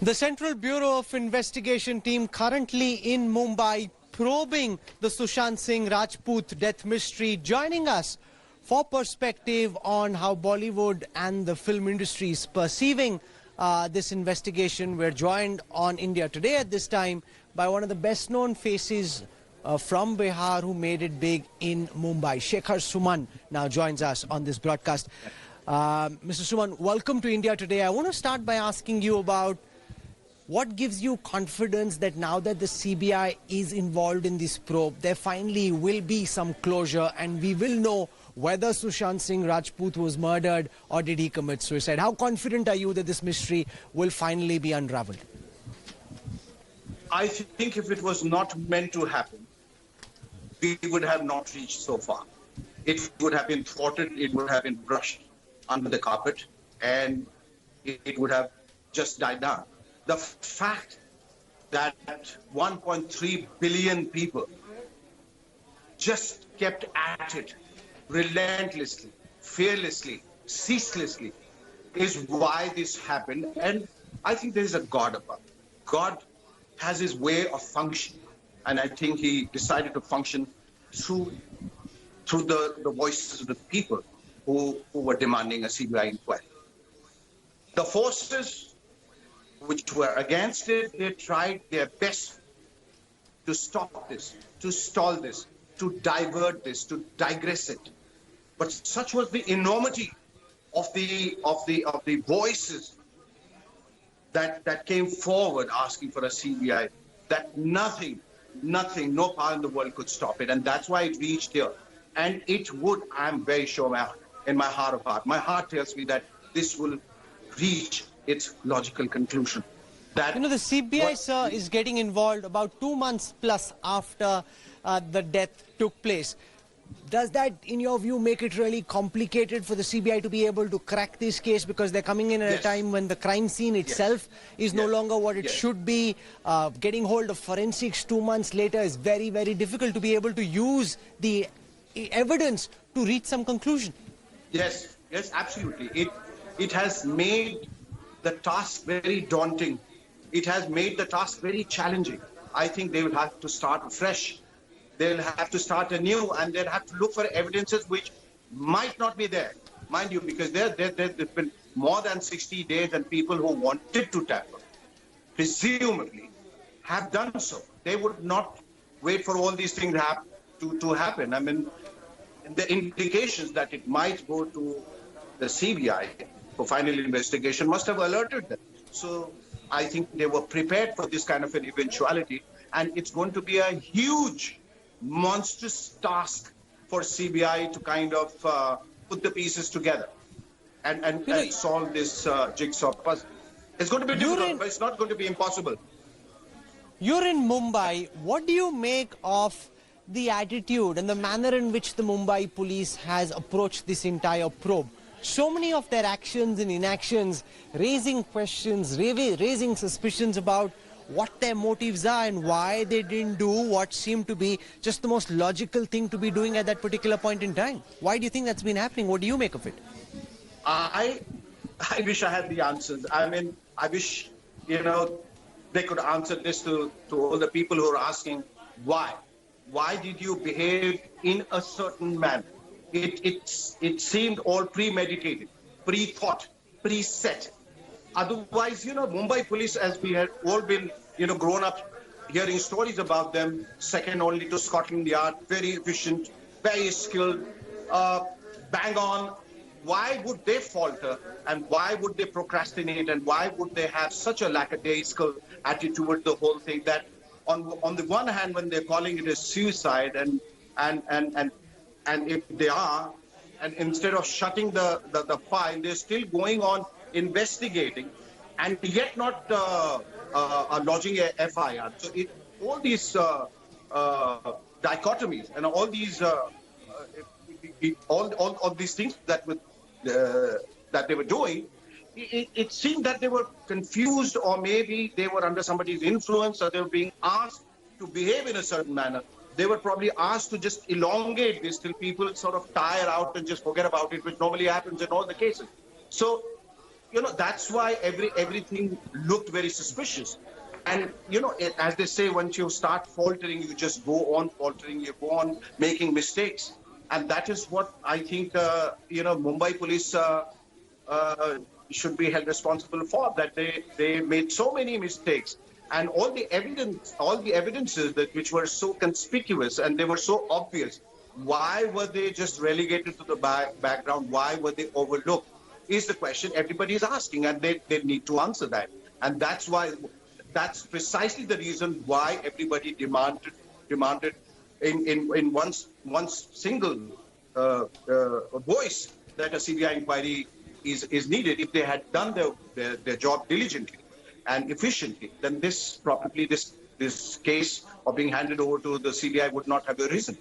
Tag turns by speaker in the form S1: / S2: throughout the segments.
S1: The Central Bureau of Investigation team currently in Mumbai probing the Sushant Singh Rajput death mystery. Joining us for perspective on how Bollywood and the film industry is perceiving this investigation. We're joined on India Today at this time by one of the best known faces from Bihar who made it big in Mumbai. Shekhar Suman now joins us on this broadcast. Mr. Suman, welcome to India Today. I want to start by asking you about what gives you confidence that now that the CBI is involved in this probe, there finally will be some closure and we will know whether Sushant Singh Rajput was murdered or did he commit suicide? How confident are you that this mystery will finally be unraveled?
S2: I think if it was not meant to happen, we would have not reached so far. It would have been thwarted, it would have been brushed under the carpet, and it would have just died down. The fact that 1.3 billion people just kept at it relentlessly, fearlessly, ceaselessly is why this happened. And I think there is a God above. God has his way of functioning, and I think he decided to function through the voices of the people who were demanding a CBI inquiry. The forces which were against it, they tried their best to stop this, to stall this, to divert this, to digress it. But such was the enormity of the voices that came forward asking for a CBI, that nothing, no power in the world could stop it. And that's why it reached here. And it would, I'm very sure in my heart of heart, my heart tells me that this will reach its logical conclusion. That
S1: the CBI, sir, is getting involved about 2 months plus after the death took place. Does that, in your view, make it really complicated for the CBI to be able to crack this case, because they're coming in at a time when the crime scene itself is no longer what it should be? Getting hold of forensics 2 months later is very, very difficult to be able to use the evidence to reach some conclusion.
S2: Yes, absolutely. It has made the task very daunting. It has made the task very challenging. I think they will have to start fresh. They'll have to start anew, and they'll have to look for evidences which might not be there, mind you, because there's been more than 60 days, and people who wanted to tamper, presumably, have done so. They would not wait for all these things to happen. I mean, the indications that it might go to the CBI for final investigation must have alerted them. So I think they were prepared for this kind of an eventuality, and it's going to be a huge, monstrous task for CBI to kind of put the pieces together and solve this jigsaw puzzle. It's going to be difficult, but it's not going to be impossible.
S1: You're in Mumbai. What do you make of the attitude and the manner in which the Mumbai Police has approached this entire probe? So many of their actions and inactions raising questions, raising suspicions about what their motives are and why they didn't do what seemed to be just the most logical thing to be doing at that particular point in time. Why do you think that's been happening? What do you make of it?
S2: I wish I had the answers. I mean, I wish, they could answer this to all the people who are asking why. Why did you behave in a certain manner? It seemed all premeditated, pre-thought, preset. Otherwise, Mumbai Police, as we had all been, grown up hearing stories about them, second only to Scotland Yard, very efficient, very skilled, bang on. Why would they falter, and why would they procrastinate, and why would they have such a lackadaisical attitude toward the whole thing that on the one hand, when they're calling it a suicide, and if they are, and instead of shutting the file, they're still going on investigating, and yet not lodging a FIR. So all these dichotomies and all these all these things that they were doing, it seemed that they were confused, or maybe they were under somebody's influence, or they were being asked to behave in a certain manner. They were probably asked to just elongate this till people sort of tire out and just forget about it, which normally happens in all the cases. So that's why everything looked very suspicious. And as they say, once you start faltering, you just go on faltering, you go on making mistakes. And that is what I think Mumbai police should be held responsible for, that they made so many mistakes. And all the evidences that which were so conspicuous and they were so obvious, why were they just relegated to the background? Why were they overlooked? Is the question everybody is asking, and they need to answer that. And that's precisely the reason why everybody demanded in one single voice that a CBI inquiry is needed. If they had done their job diligently and efficiently, then this case of being handed over to the CBI would not have arisen.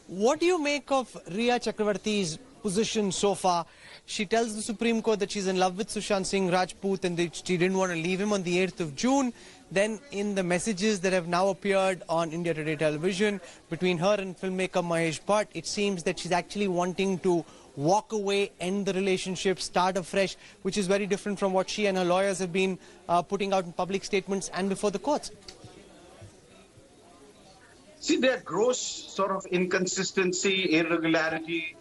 S1: What do you make of Rhea Chakraborty's position so far? She tells the Supreme Court that she's in love with Sushant Singh Rajput and that she didn't want to leave him on the 8th of June. Then in the messages that have now appeared on India Today television between her and filmmaker Mahesh Bhatt, it seems that she's actually wanting to walk away, end the relationship, start afresh, which is very different from what she and her lawyers have been putting out in public statements and before the courts.
S2: See, there are gross sort of inconsistency, irregularity,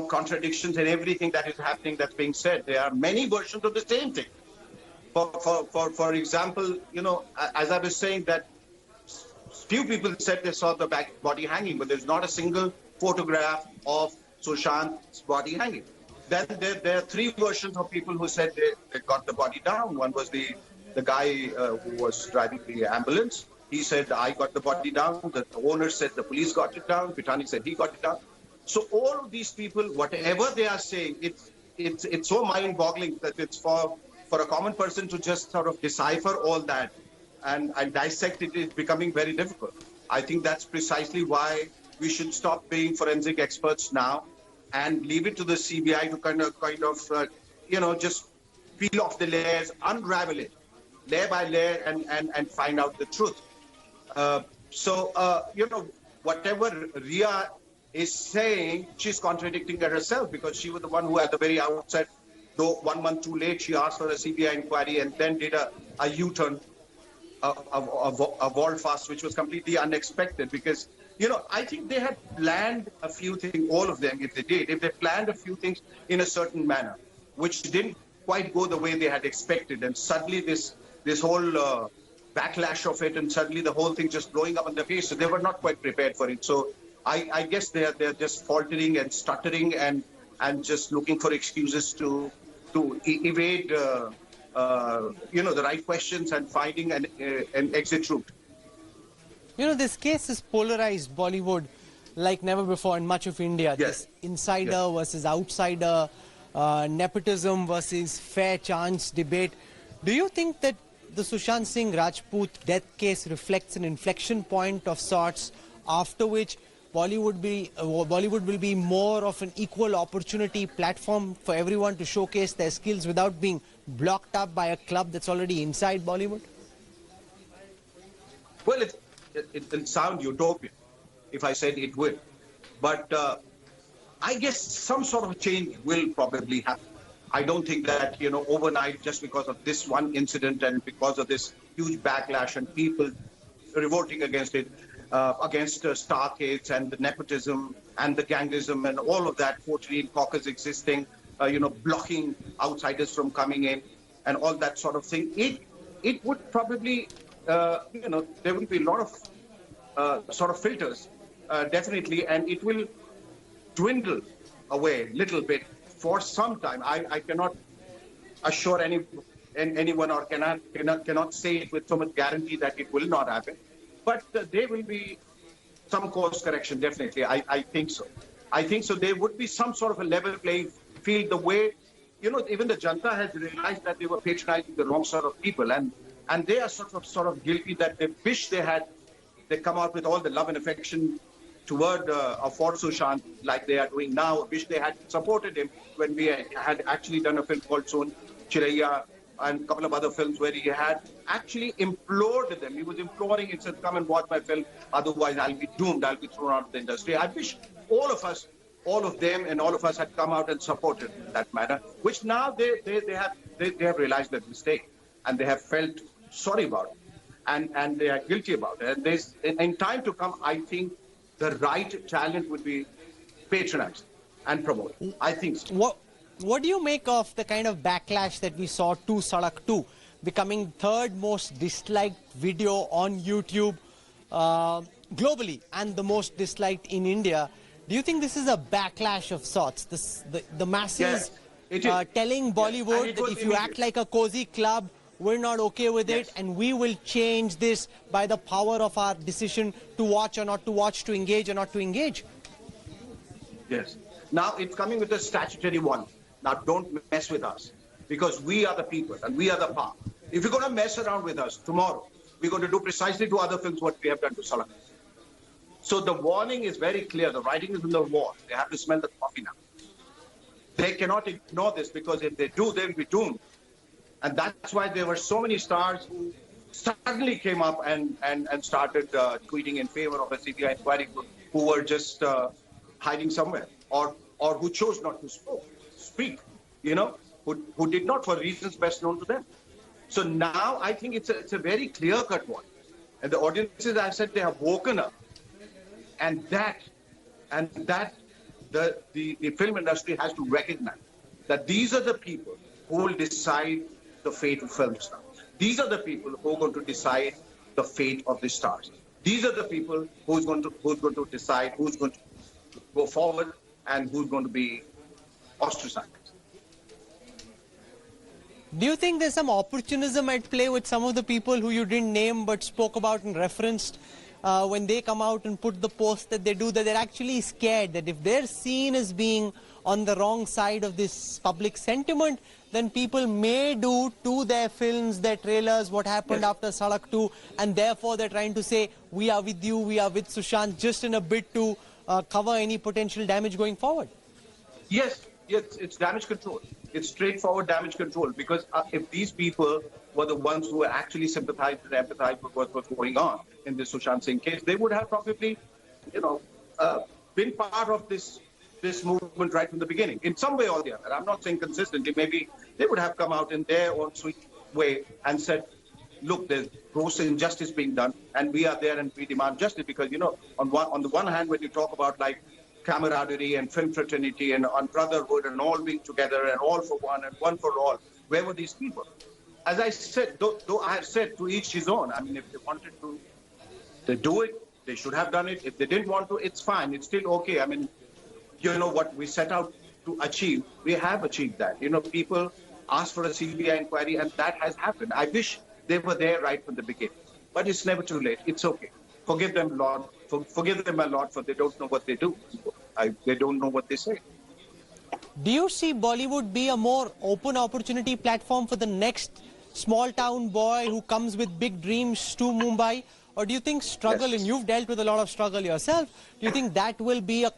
S2: contradictions in everything that is happening, that's being said. There are many versions of the same thing. For example, as I was saying, that few people said they saw the body hanging, but there's not a single photograph of Sushant's body hanging. Then there are three versions of people who said they got the body down. One was the guy who was driving the ambulance. He said, I got the body down. The owner said the police got it down. Pitani said he got it down. So all of these people, whatever they are saying, it's so mind-boggling that it's for a common person to just sort of decipher all that and dissect it is becoming very difficult. I think that's precisely why we should stop being forensic experts now and leave it to the CBI to kind of just peel off the layers, unravel it layer by layer and find out the truth. Whatever Rhea is saying, she's contradicting herself, because she was the one who at the very outset, though 1 month too late, she asked for a CBI inquiry and then did a U-turn, a volte-face, which was completely unexpected, because, I think they had planned a few things, all of them, if they planned a few things in a certain manner, which didn't quite go the way they had expected, and suddenly this whole backlash of it, and suddenly the whole thing just blowing up in their face, so they were not quite prepared for it. So I guess they're just faltering and stuttering and just looking for excuses to evade the right questions and finding an exit route.
S1: This case has polarized Bollywood like never before in much of India.
S2: Yes.
S1: This insider versus outsider, nepotism versus fair chance debate. Do you think that the Sushant Singh Rajput death case reflects an inflection point of sorts, after which Bollywood will be more of an equal opportunity platform for everyone to showcase their skills without being blocked up by a club that's already inside Bollywood?
S2: Well, it will sound utopian if I said it will. But I guess some sort of change will probably happen. I don't think that, overnight, just because of this one incident and because of this huge backlash and people revolting against it, against star kids and the nepotism and the gangism and all of that, 14 caucus existing, blocking outsiders from coming in and all that sort of thing. It would probably, there will be a lot of sort of filters, definitely, and it will dwindle away a little bit for some time. I cannot assure anyone or cannot say it with so much guarantee that it will not happen. But there will be some course correction, definitely. I think so. I think so. There would be some sort of a level playing field, the way, even the Janta has realized that they were patronizing the wrong sort of people. And they are sort of guilty that they wish they come out with all the love and affection toward for Sushant, like they are doing now. Wish they had supported him when we had actually done a film called Son Chiraiya and a couple of other films where he had actually implored them. He was imploring and said, come and watch my film, otherwise I'll be doomed, I'll be thrown out of the industry. I wish all of us all of them and all of us had come out and supported that matter, which now they have realized their mistake and they have felt sorry about it and they are guilty about it. And in time to come, I think the right talent would be patronized and promoted. I think so.
S1: What do you make of the kind of backlash that we saw to Sadak 2 becoming third most disliked video on YouTube globally and the most disliked in India? Do you think this is a backlash of sorts? The masses telling Bollywood that if you act like a cozy club, we're not okay with it, and we will change this by the power of our decision to watch or not to watch, to engage or not to engage?
S2: Yes. Now it's coming with a statutory one. Now don't mess with us, because we are the people and we are the power. If you're going to mess around with us tomorrow, we're going to do precisely to other films what we have done to Sadak. So the warning is very clear. The writing is on the wall. They have to smell the coffee now. They cannot ignore this, because if they do, they'll be doomed. And that's why there were so many stars who suddenly came up and started tweeting in favor of a CBI inquiry, who were just hiding somewhere, or who chose not to speak, who did not for reasons best known to them. So now I think it's a very clear-cut one. And the audiences, I said, they have woken up. And that the film industry has to recognize that these are the people who will decide the fate of film stars. These are the people who are going to decide the fate of the stars. These are the people who's going to decide who's going to go forward and who's going to be ostracized.
S1: Do you think there's some opportunism at play with some of the people who you didn't name but spoke about and referenced when they come out and put the post that they do, that they're actually scared that if they're seen as being on the wrong side of this public sentiment, then people may do to their films, their trailers, what happened after Sadak 2, and therefore they're trying to say, we are with you, we are with Sushant, just in a bid to cover any potential damage going forward?
S2: Yes, it's damage control. It's straightforward damage control, because if these people were the ones who were actually sympathized and empathized with what was going on in the Sushant Singh case, they would have probably, been part of this movement right from the beginning, in some way or the other. I'm not saying consistently. Maybe they would have come out in their own sweet way and said, look, there's gross injustice being done, and we are there and we demand justice. Because, on the one hand, when you talk about like camaraderie and film fraternity and on brotherhood and all being together and all for one and one for all, where were these people? As I said, though I have said to each his own. I mean, if they wanted to do it, they should have done it. If they didn't want to, it's fine. It's still okay. I mean, what we set out to achieve, we have achieved that. People asked for a CBI inquiry, and that has happened. I wish they were there right from the beginning. But it's never too late. It's okay. Forgive them, Lord. Forgive them a lot, for they don't know what they do. They don't know what they say.
S1: Do you see Bollywood be a more open opportunity platform for the next small town boy who comes with big dreams to Mumbai? Or do you think struggle, and you've dealt with a lot of struggle yourself, do you think that will be a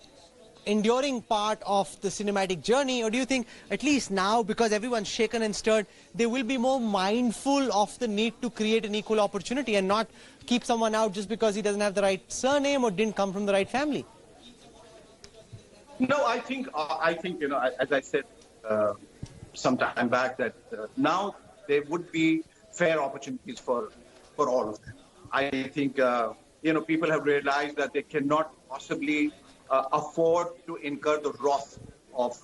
S1: enduring part of the cinematic journey? Or do you think, at least now, because everyone's shaken and stirred, they will be more mindful of the need to create an equal opportunity and not keep someone out just because he doesn't have the right surname or didn't come from the right family?
S2: No, I think as I said some time back, that now there would be fair opportunities for all of them. I think people have realized that they cannot possibly afford to incur the wrath of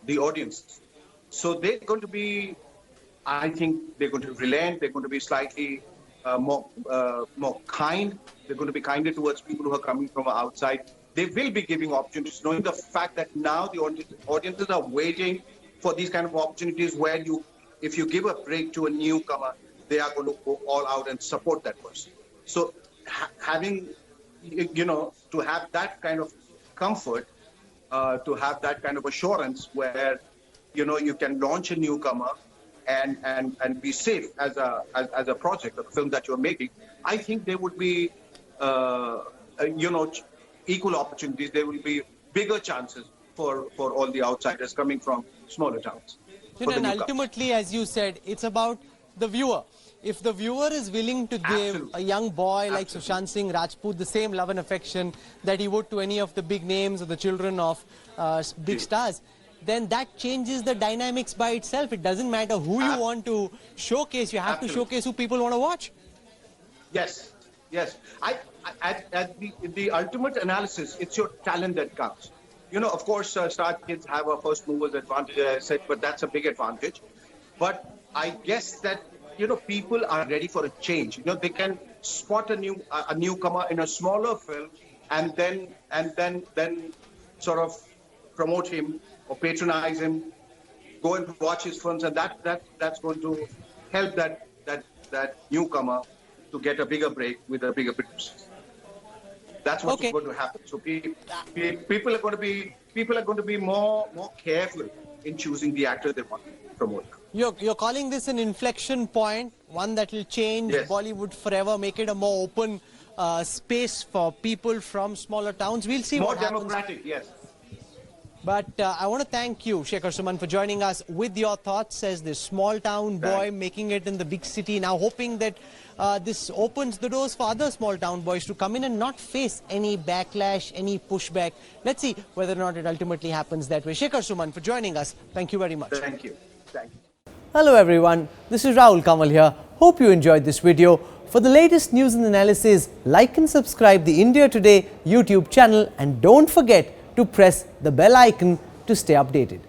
S2: the audience. So they're going to be, I think they're going to relent. They're going to be slightly more kind. They're going to be kinder towards people who are coming from outside. They will be giving opportunities, knowing the fact that now the audiences are waiting for these kind of opportunities where if you give a break to a newcomer, they are going to go all out and support that person. So having, to have that kind of comfort, to have that kind of assurance where, you can launch a newcomer and be safe as a project, a film that you're making, I think there would be, equal opportunities. There will be bigger chances for all the outsiders coming from smaller towns.
S1: And ultimately, as you said, it's about the viewer. if the viewer is willing to give
S2: Absolutely.
S1: a young boy like
S2: Absolutely.
S1: Sushant Singh Rajput the same love and affection that he would to any of the big names or the children of big stars, then that changes the dynamics by itself. It doesn't matter who you want to showcase, you have to showcase who people want to watch.
S2: Yes, yes. At the ultimate analysis, it's your talent that counts. You know, of course, star kids have a first movers advantage, as I said, but that's a big advantage. But I guess that, you know, people are ready for a change. You know, they can spot a newcomer in a smaller film and then sort of promote him or patronize him, go and watch his films, and that's going to help that newcomer to get a bigger break with a bigger producer. That's what's going to happen. So people are going to be more careful in choosing the actor they want to promote.
S1: You're calling this an inflection point, one that will change Bollywood forever, make it a more open space for people from smaller towns. We'll see
S2: more
S1: what happens.
S2: More democratic, yes.
S1: But I want to thank you, Shekhar Suman, for joining us with your thoughts as this small town boy making it in the big city. Now hoping that this opens the doors for other small town boys to come in and not face any backlash, any pushback. Let's see whether or not it ultimately happens that way. Shekhar Suman for joining us. Thank you very much.
S2: Thank you. Thank you.
S1: Hello everyone, this is Rahul Kanwal here. Hope you enjoyed this video. For the latest news and analysis, like and subscribe the India Today YouTube channel and don't forget to press the bell icon to stay updated.